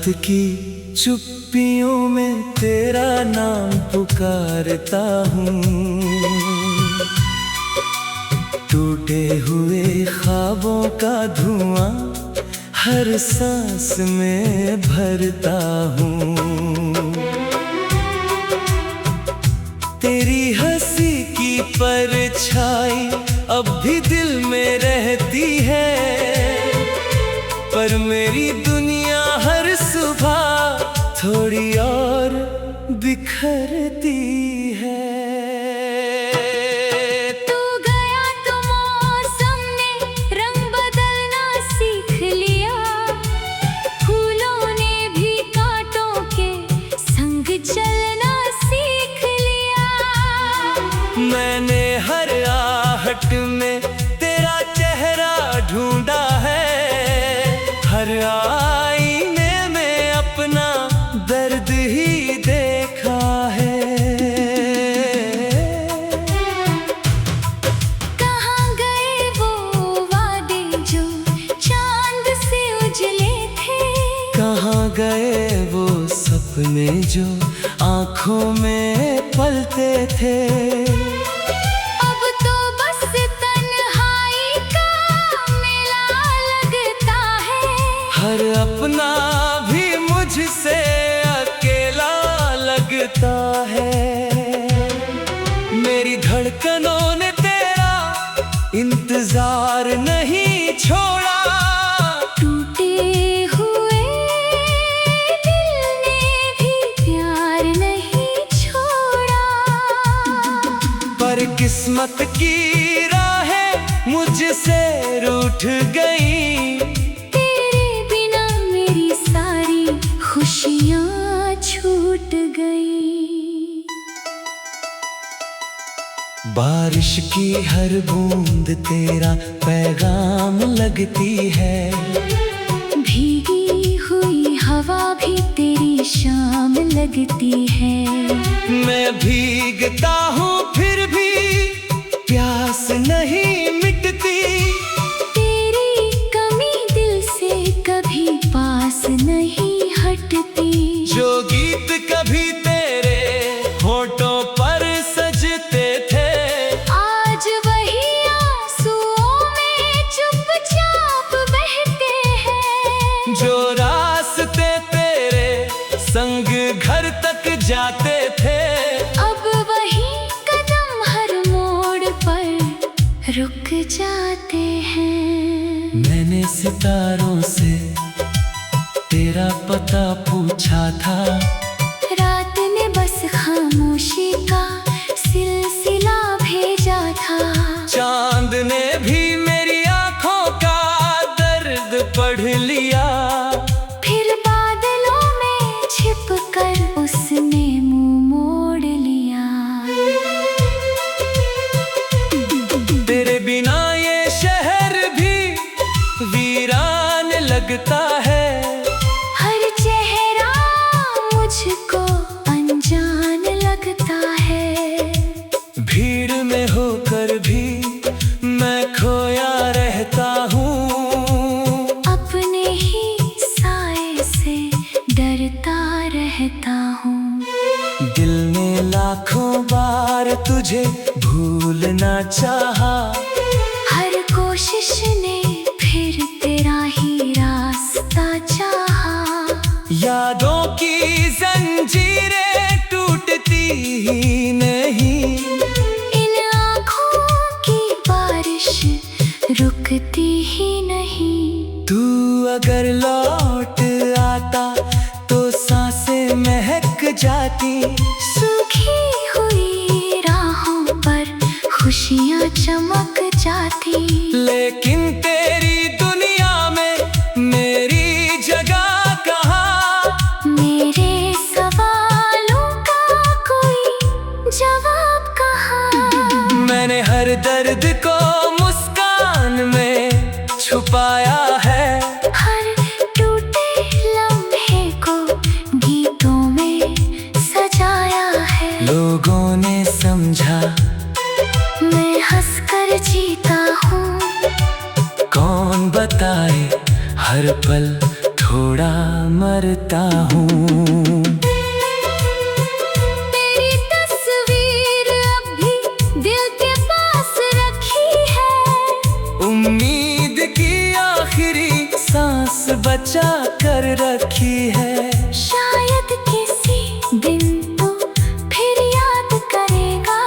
रात की चुप्पियों में तेरा नाम पुकारता हूँ। टूटे हुए ख्वाबों का धुआं हर सांस में भरता हूँ। तेरी हंसी की परछाई अब भी दिल में रहती है, पर मेरी दुनिया हर सुबह थोड़ी और बिखरती है। तू गया तो मौसम ने रंग बदलना सीख लिया, फूलों ने भी कांटों के संग चलना सीख लिया। मैंने हर आहट में तेरा चेहरा ढूंढा है, हर आईने में अपना दर्द ही देखा है। कहाँ गए वो वादे जो चांद से उजले थे, कहाँ गए वो सपने जो आँखों में पलते थे। अब तो बस तन्हाई का मेला लगता है, हर अपना भी मुझसे अकेला लगता है। मेरी धड़कनों ने तेरा इंतजार नहीं छोड़ा, टूटे हुए दिल ने भी प्यार नहीं छोड़ा। पर किस्मत की राहें मुझसे रूठ गई, तेरे बिना मेरी सारी खुशियाँ छूट गई। बारिश की हर बूंद तेरा पैगाम लगती है, भीगी हुई हवा भी तेरी शाम लगती है। मैं भीगता हूँ फिर भी प्यास नहीं मिटती, तेरी कमी दिल से कभी पास नहीं हटती। जो गीत कभी तेरे होठों पर सजते थे, आज वही आंसुओं में चुपचाप बहते हैं। जो रास्ते तेरे संग घर तक जाते थे, अब वही कदम हर मोड़ पर रुक जाते हैं। मैंने सितारों से तेरा पता पूछा था, रात ने बस खामोशी का सिलसिला भेजा था। चांद ने भी मेरी आंखों का दर्द पढ़ लिया, फिर बादलों में छिपकर उसने मुंह मोड़ लिया। तेरे बिना ये शहर भी वीरान लगता है, हर चेहरा मुझको अनजान लगता है। भीड़ में होकर भी मैं खोया रहता हूँ, अपने ही साए से डरता रहता हूँ। दिल ने लाखों बार तुझे भूलना चाहा, हर कोशिश ने फिर तेरा ही रास्ता चाहा। यादों की जंजीरें टूटती ही नहीं, इन आँखों की बारिश रुकती ही नहीं। तू अगर लौट आता तो सांसें महक जाती, सूखी हुई राहों पर खुशियाँ चमक जाती। लेकिन तेरी दुनिया में मेरी जगह कहाँ, मेरे सवालों का कोई जवाब कहाँ। मैंने हर दर्द को मुस्कान में छुपाया है, हर टूटे लम्हे को गीतों में सजाया है। लोगों ने समझा मैं हंसकर जीता हूँ, कौन बताए हर पल थोड़ा थोड़ा मरता हूँ। तेरी तस्वीर अब भी दिल के पास रखी है। उम्मीद की आखिरी सांस बचा कर रखी है। शायद किसी दिन तू फिर याद करेगा,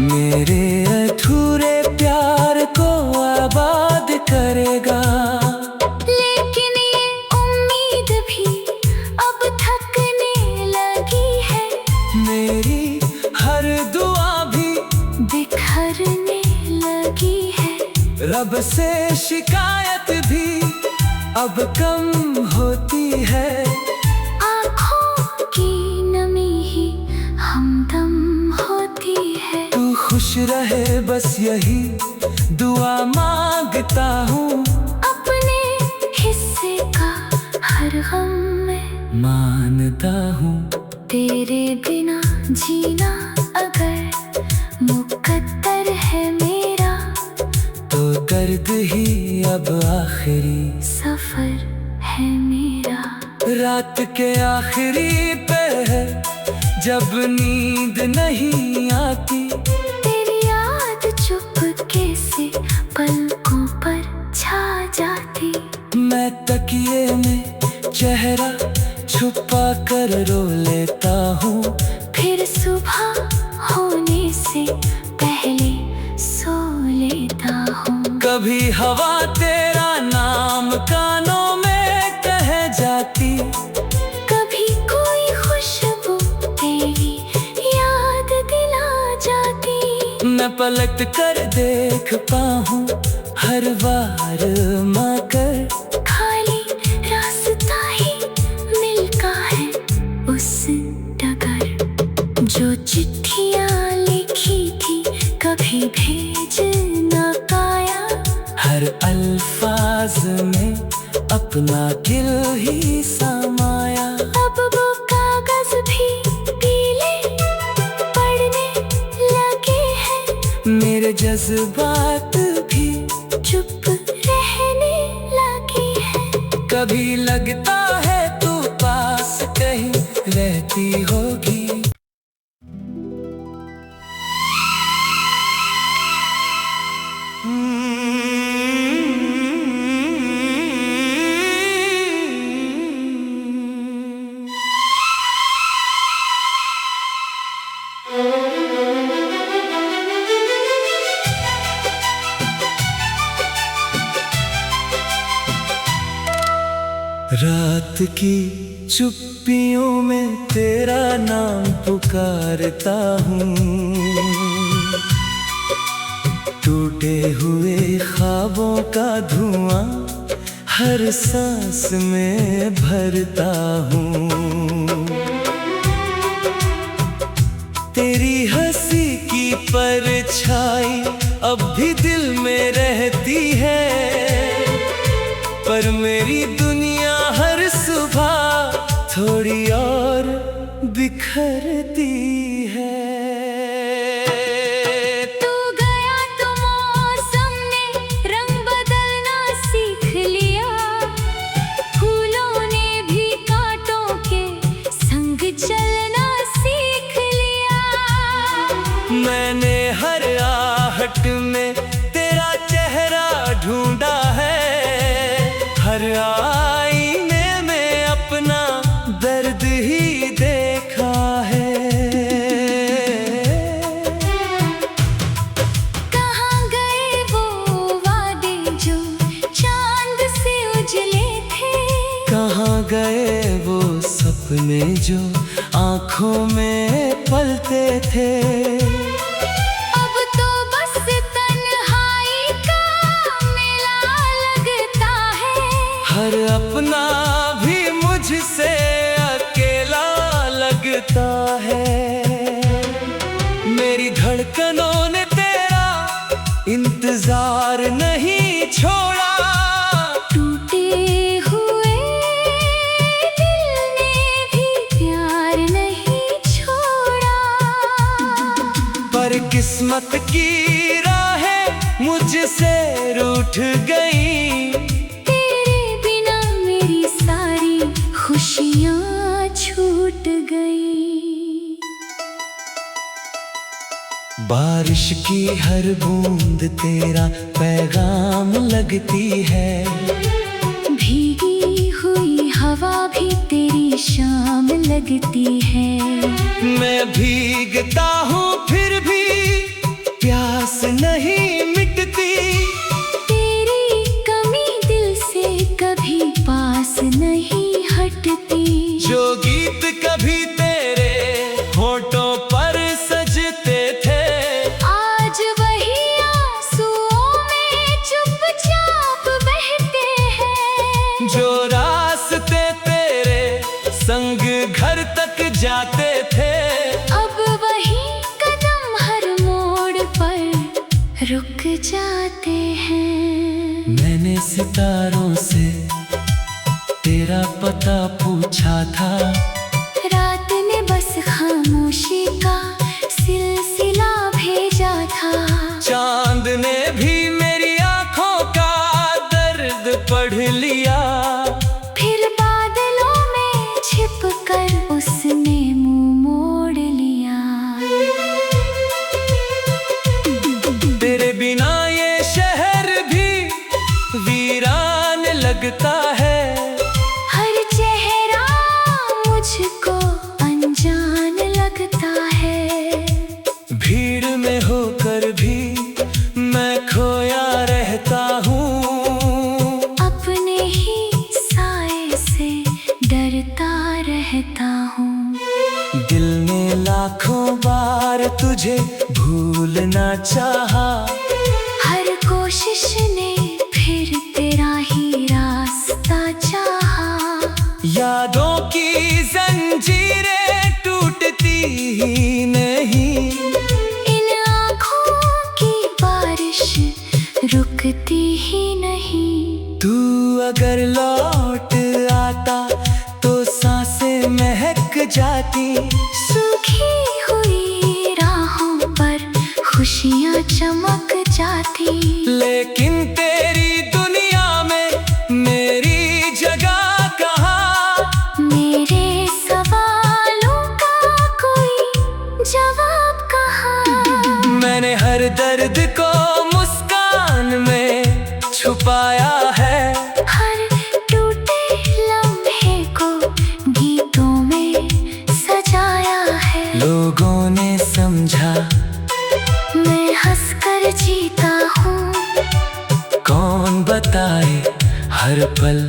मेरे अधूरे प्यार को आबाद करेगा। लेकिन ये उम्मीद भी अब थकने लगी है। मेरी हर दुआ भी बिखरने लगी है। रब से शिकायत भी अब कम होती है। आँखों की नमी ही हमदम होती है। तू खुश रहे बस यही दुआ मांगता हूँ। अपने हिस्से का हर गम में मानता हूँ। तेरे बिना जीना अगर मुकद्दर है मेरा, तो दर्द ही अब आखिरी सफर है मेरा। रात के आखिरी पहर जब नींद नहीं आती, तेरी याद चुपके से पलकों पर छा जाती। मैं तकिए में चेहरा छुपा कर रो लेता हूँ। फिर सुबह होने से पहले सो लेता हूँ। कभी हवा तेरा नाम कानों में कह जाती, कभी कोई खुशबू तेरी याद दिला जाती। मैं पलट कर देख पाऊँ हर बार माँ कर। खाली रास्ता ही मिलता है उस डगर, जो चिट्ठियाँ लिखी थी कभी भेज न पाया। हर अल्फाज में अपना दिल ही समाया। अब वो कागज भी पीले पड़ने लगे हैं। मेरे जज्बात भी चुप रहने लगे हैं। कभी लगता है तू पास कहीं रहती होगी। रात की चुप्पियों में तेरा नाम पुकारता हूँ। टूटे हुए ख्वाबों का धुआं हर सांस में भरता हूँ। तेरी हंसी की परछाई अब भी दिल में रहती है, पर मेरी दुनिया हर सुबह थोड़ी और बिखरती है। तू गया तो मौसम ने रंग बदलना सीख लिया। फूलों ने भी कांटों के संग चलना सीख लिया। मैंने हर आहट में तेरा चेहरा ढूंढा है। हर आईने में अपना दर्द ही देखा है। कहाँ गए वो वादे जो चांद से उजले थे? कहाँ गए वो सपने जो आँखों में पलते थे? अब तो बस तन्हाई का मेला लगता है। हर अपना भी मुझसे अकेला लगता है। मेरी धड़कनों ने तेरा इंतजार नहीं छोड़ा। टूटे हुए दिल ने भी प्यार नहीं छोड़ा। पर किस्मत की मुझसे रूठ गई। तेरे बिना मेरी खुशियाँ छूट गई। बारिश की हर बूंद तेरा पैगाम लगती है, भीगी हुई हवा भी तेरी शाम लगती है। मैं भीगता हूँ फिर भी प्यास नहीं मिटती, तेरी कमी दिल से कभी पास नहीं हटती। जो गीत कभी तेरे होठों पर सजते थे, आज वही आंसुओं में चुपचाप बहते हैं। जो रास्ते तेरे संग घर तक जाते थे, अब वही कदम हर मोड़ पर रुक जाते हैं। मैंने सितारों से तेरा पता पूछा था, रात ने बस खामोशी का सिलसिला भेजा था। चांद ने भी मेरी आंखों का दर्द पढ़ लिया, फिर बादलों में छिपकर उसने मुंह मोड़ लिया। तेरे बिना ये शहर भी वीरान लगता है, हर चेहरा मुझको अनजान लगता है। भीड़ में होकर भी मैं खोया रहता हूँ, अपने ही साए से डरता रहता हूँ। दिल ने लाखों बार तुझे भूलना चाहा, हर कोशिश ने फिर तेरा ही रास्ता चाहा। यादों की जंजीरें टूटती ही नहीं, इन आँखों की बारिश रुकती ही नहीं। तू अगर लौट आता तो सांसें महक जाती, सूखी हुई राहों पर खुशियाँ चमक जाती। लेकिन तेरी दुनिया में मेरी जगह कहाँ, मेरे सवालों का कोई जवाब कहाँ। मैंने हर दर्द को मुस्कान में छुपाया है, हर टूटे लम्हे को गीतों में सजाया है। लोगों ने समझा मैं हंसकर जीता हूँ, कौन बताए हर पल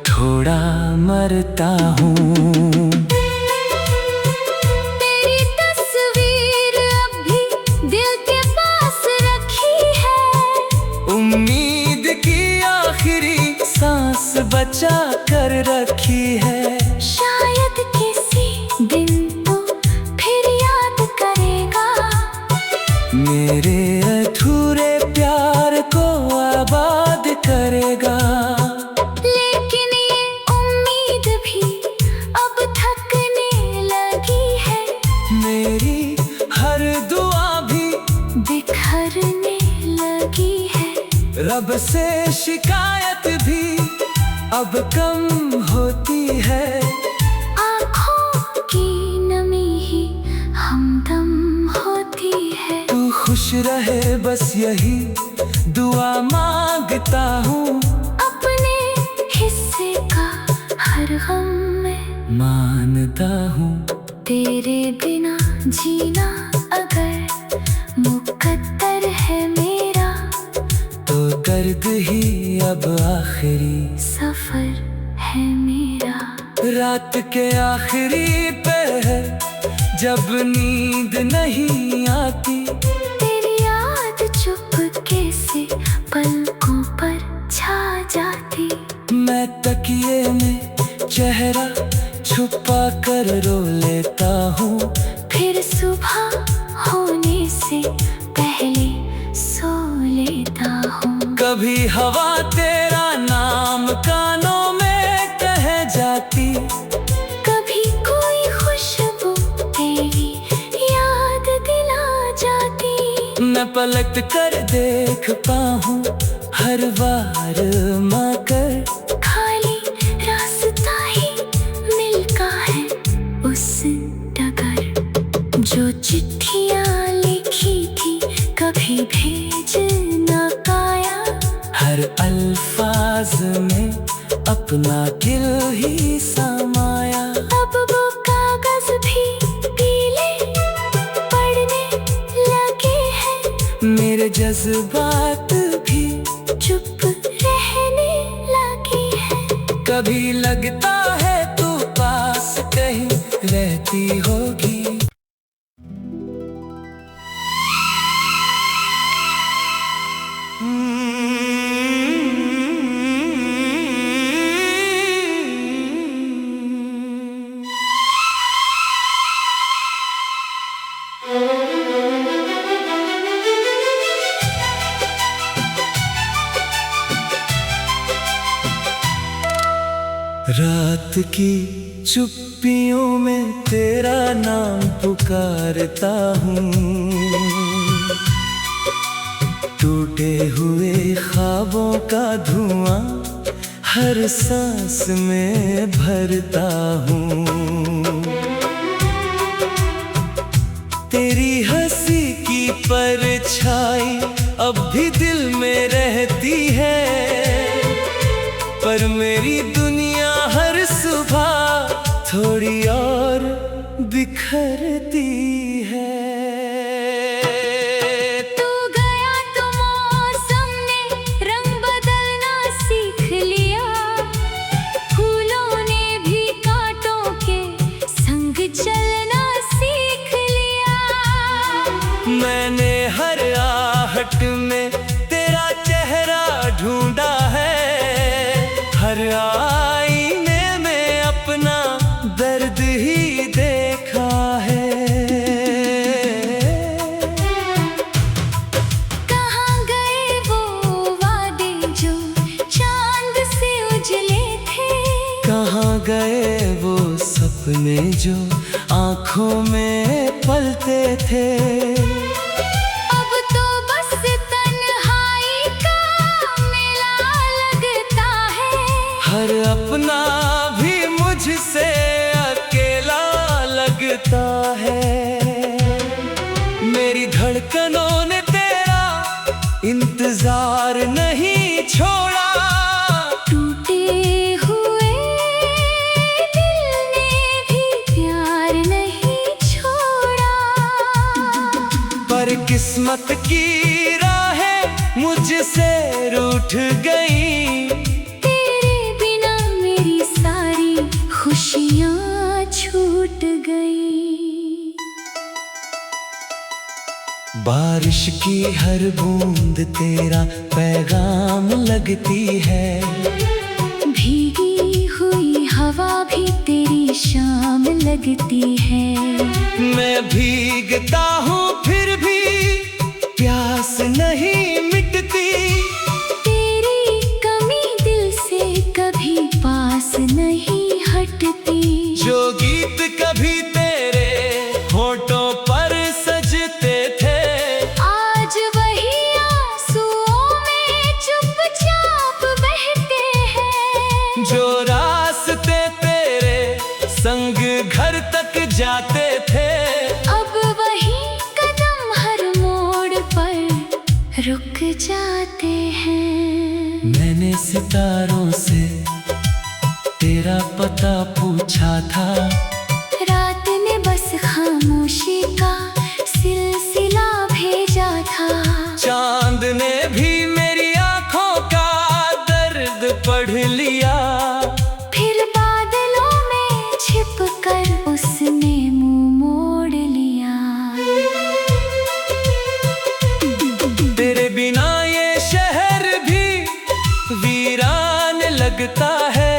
थोड़ा मरता हूँ। तेरी तस्वीर अब भी दिल के पास रखी है। उम्मीद की आखिरी सांस बचा कर रखी है, शायद किसी दिन तू फिर याद करेगा, मेरे अधूरे प्यार को आबाद करेगा। लेकिन ये उम्मीद भी अब थकने लगी है, मेरी हर दुआ भी बिखरने लगी है। रब से शिकायत भी अब कम होती है, आँखों की नमी ही हमदम होती है। तू खुश रहे बस यही दुआ मांगता हूँ, अपने हिस्से का हर गम में मानता हूँ। तेरे बिना जीना अगर मुकद्दर है मेरा, तो दर्द ही अब आखिरी सफर है मेरा। रात के आखिरी पहर जब नींद नहीं आती, तेरी याद चुपके से पलकों पर छा जाती। मैं तकिए में चेहरा छुपा कर रो लेता हूँ, फिर सुबह होने से पहले सो लेता हूँ। कभी हवा तेरा नाम कानों में कह जाती, कभी कोई खुशबू तेरी याद दिला जाती। मैं पलट कर देख पाऊँ हर बार माँ कर, खाली रास्ता ही मिल जो चिट्ठियाँ लिखी थी कभी भेज न पाया, हर अल्फाज में अपना दिल ही समाया। अब वो कागज भी पीले पड़ने लगे हैं, मेरे जज्बात भी चुप रहने लगे हैं। कभी लगता है तू पास कहीं रहती होगी। रात की चुप्पियों में तेरा नाम पुकारता हूँ, टूटे हुए ख्वाबों का धुआं हर सांस में भरता हूँ। तेरी हंसी की परछाई अब भी दिल में रहती है, पर मेरी दुनिया हर सुबह थोड़ी और बिखरती है। तू गया तो मौसम ने रंग बदलना सीख लिया, फूलों ने भी कांटों के संग चलना सीख लिया। मैंने हर आहट में तेरा चेहरा ढूंढा है, हर आईने में अपना दर्द ही देखा है। कहाँ गए वो वादे जो चांद से उजले थे, कहाँ गए वो सपने जो आँखों में पलते थे। अब तो बस तन्हाई का मेला लगता है, हर अपना भी मुझसे अकेला लगता है। मेरी धड़कनों ने तेरा इंतजार नहीं छोड़ा, टूटे हुए दिल ने भी प्यार नहीं छोड़ा। पर किस्मत की राहें मुझसे रूठ गई, तेरे बिना मेरी सारी खुशियाँ छूट गई। बारिश की हर बूंद तेरा पैगाम लगती है, भीगी हुई हवा भी तेरी शाम लगती है। मैं भीगता हूँ फिर भी प्यास नहीं मिटती, तेरी कमी दिल से कभी पास नहीं हटती। जो गीत कभी तेरे होठों पर सजते थे, आज वही आंसुओं में चुपचाप बहते हैं। जो रास्ते तेरे संग घर तक जाते थे, अब वही कदम हर मोड़ पर रुक जाते हैं। मैंने सितारों से तेरा पता पूछा था, रात ने बस खामोशी का सिलसिला भेजा था। चांद ने भी मेरी आंखों का दर्द पढ़ लिया, फिर बादलों में छिपकर उसने मुंह मोड़ लिया। तेरे बिना ये शहर भी वीरान लगता है,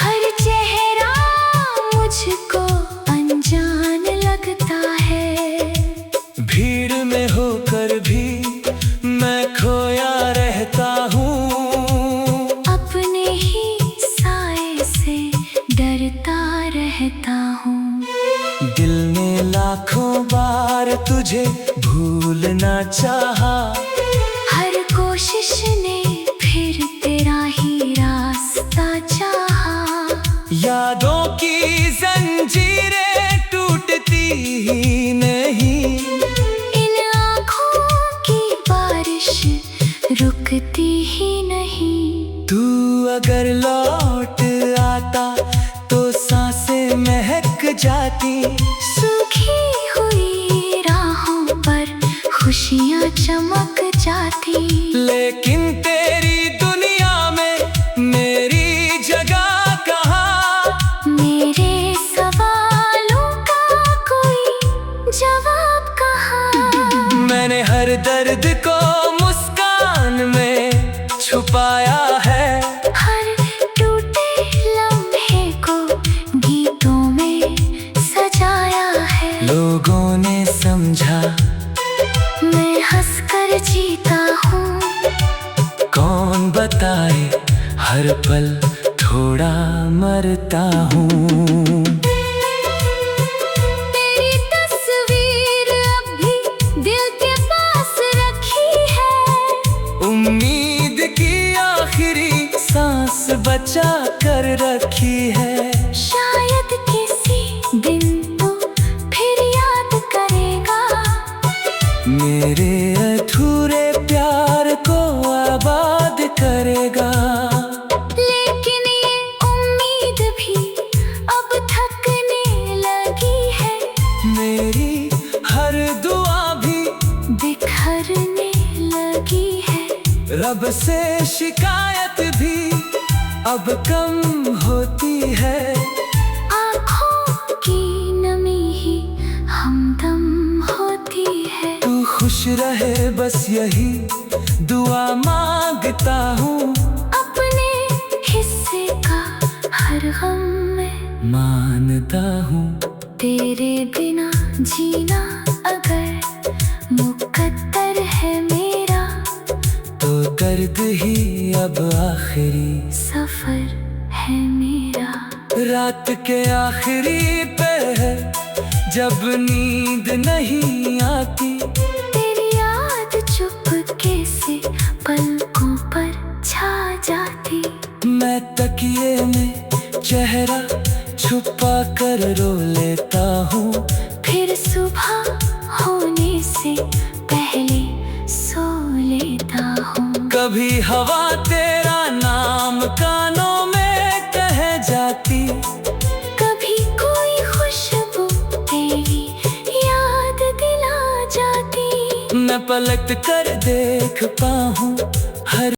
हर चेहरा मुझको अनजान लगता है। भीड़ में होकर भी मैं खोया रहता हूँ, अपने ही साए से डरता रहता हूँ। दिल ने लाखों बार तुझे भूलना चाहा, हर कोशिश ने फिर तेरा ही रास्ता चाहा। यादों की जंजीरें टूटती ही जाती। लेकिन तेरी दुनिया में मेरी जगह कहाँ? मेरे सवालों का कोई जवाब कहाँ? मैंने हर दर्द को मुस्कान में छुपाया है, हर टूटे लम्हे को गीतों में सजाया है। लोगों ने समझा मैं हंसकर जीता हूँ, कौन बताए हर पल थोड़ा मरता हूँ। मेरी तस्वीर अब भी दिल के पास रखी है। उम्मीद की आखिरी सांस बचा कर रखी है। शायद किसी दिन तू फिर याद करेगा, मेरे अधूरे प्यार को आबाद करेगा। लेकिन ये उम्मीद भी अब थकने लगी है। मेरी हर दुआ भी बिखरने लगी है। रब से शिकायत भी अब कम होती है। आँखों की नमी ही हमदम होती है। तू खुश रहे बस यही दुआ मांगता हूँ। अपने हिस्से का हर गम में मानता हूँ। तेरे बिना जीना अगर मुकद्दर है मेरा, तो दर्द ही अब आखिरी सफर है मेरा। रात के आखिरी पहर जब नींद नहीं आती, तेरी याद चुपके से पलकों पर छा जाती। मैं तकिए में चेहरा छुपा कर रो लेता हूँ। फिर सुबह होने से पहले सो लेता हूँ। कभी हवा तेरा नाम कानों में कह जाती, कभी कोई खुशबू तेरी याद दिला जाती। मैं पलट कर देख पाऊँ हर